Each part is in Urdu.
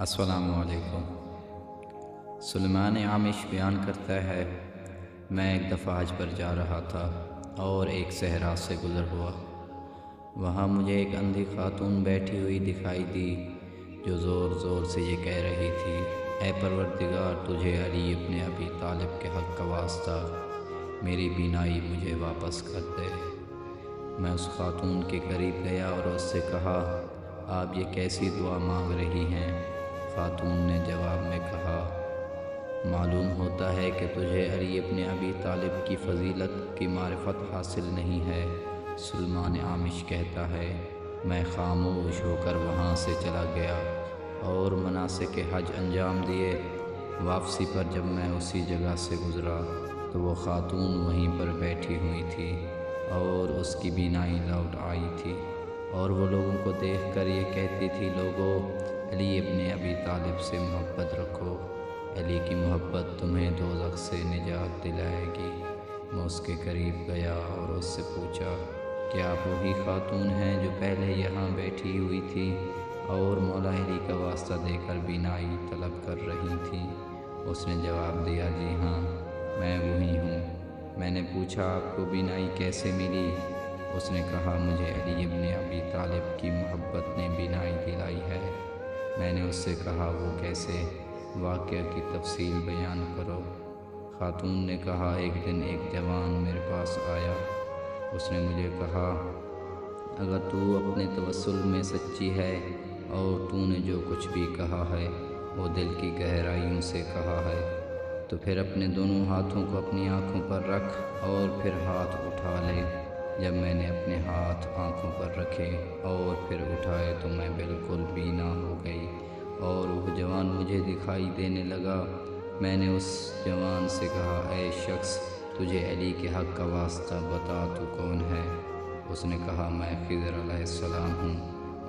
السلام علیکم۔ سلیمان عامش بیان کرتا ہے، میں ایک دفعہ حج پر جا رہا تھا اور ایک صحرا سے گزر ہوا۔ وہاں مجھے ایک اندھی خاتون بیٹھی ہوئی دکھائی دی جو زور زور سے یہ کہہ رہی تھی، اے پروردگار، تجھے علی ابن ابی طالب کے حق کا واسطہ میری بینائی مجھے واپس کر دے۔ میں اس خاتون کے قریب گیا اور اس سے کہا، آپ یہ کیسی دعا مانگ رہی ہیں؟ خاتون نے جواب میں کہا، معلوم ہوتا ہے کہ تجھے علی ابن ابی طالب کی فضیلت کی معرفت حاصل نہیں ہے۔ سلیمان عامش کہتا ہے، میں خاموش ہو کر وہاں سے چلا گیا اور مناسک حج انجام دیے۔ واپسی پر جب میں اسی جگہ سے گزرا تو وہ خاتون وہیں پر بیٹھی ہوئی تھی اور اس کی بینائی لوٹ آئی تھی، اور وہ لوگوں کو دیکھ کر یہ کہتی تھی، لوگو، علی ابن ابی طالب سے محبت رکھو، علی کی محبت تمہیں دوزخ سے نجات دلائے گی۔ میں اس کے قریب گیا اور اس سے پوچھا، کیا آپ وہی خاتون ہیں جو پہلے یہاں بیٹھی ہوئی تھی اور مولا علی کا واسطہ دے کر بینائی طلب کر رہی تھی؟ اس نے جواب دیا، جی ہاں، میں وہی ہوں۔ میں نے پوچھا، آپ کو بینائی کیسے ملی؟ اس نے کہا، مجھے علی ابن ابی طالب کی محبت نے بینائی دلائی ہے۔ میں نے اس سے کہا، وہ کیسے؟ واقعہ کی تفصیل بیان کرو۔ خاتون نے کہا، ایک دن ایک جوان میرے پاس آیا۔ اس نے مجھے کہا، اگر تو اپنے توسل میں سچی ہے اور تو نے جو کچھ بھی کہا ہے وہ دل کی گہرائیوں سے کہا ہے، تو پھر اپنے دونوں ہاتھوں کو اپنی آنکھوں پر رکھ اور پھر ہاتھ اٹھا لے۔ جب میں نے اپنے ہاتھ آنکھوں پر رکھے اور پھر اٹھائے تو میں بالکل بینا ہو گئی اور وہ جوان مجھے دکھائی دینے لگا۔ میں نے اس جوان سے کہا، اے شخص، تجھے علی کے حق کا واسطہ بتا، تو کون ہے؟ اس نے کہا، میں خضر علیہ السلام ہوں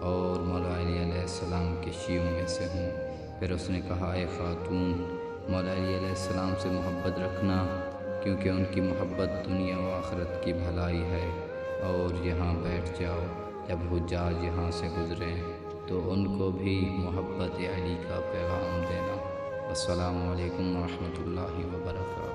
اور مولا علی علیہ السلام کے شیعوں میں سے ہوں۔ پھر اس نے کہا، اے خاتون، مولا علی علیہ السلام سے محبت رکھنا، کیونکہ ان کی محبت دنیا و آخرت کی بھلائی ہے، اور یہاں بیٹھ جاؤ، جب حجاج یہاں سے گزریں تو ان کو بھی محبت علی کا پیغام دینا۔ السلام علیکم ورحمۃ اللہ وبرکاتہ۔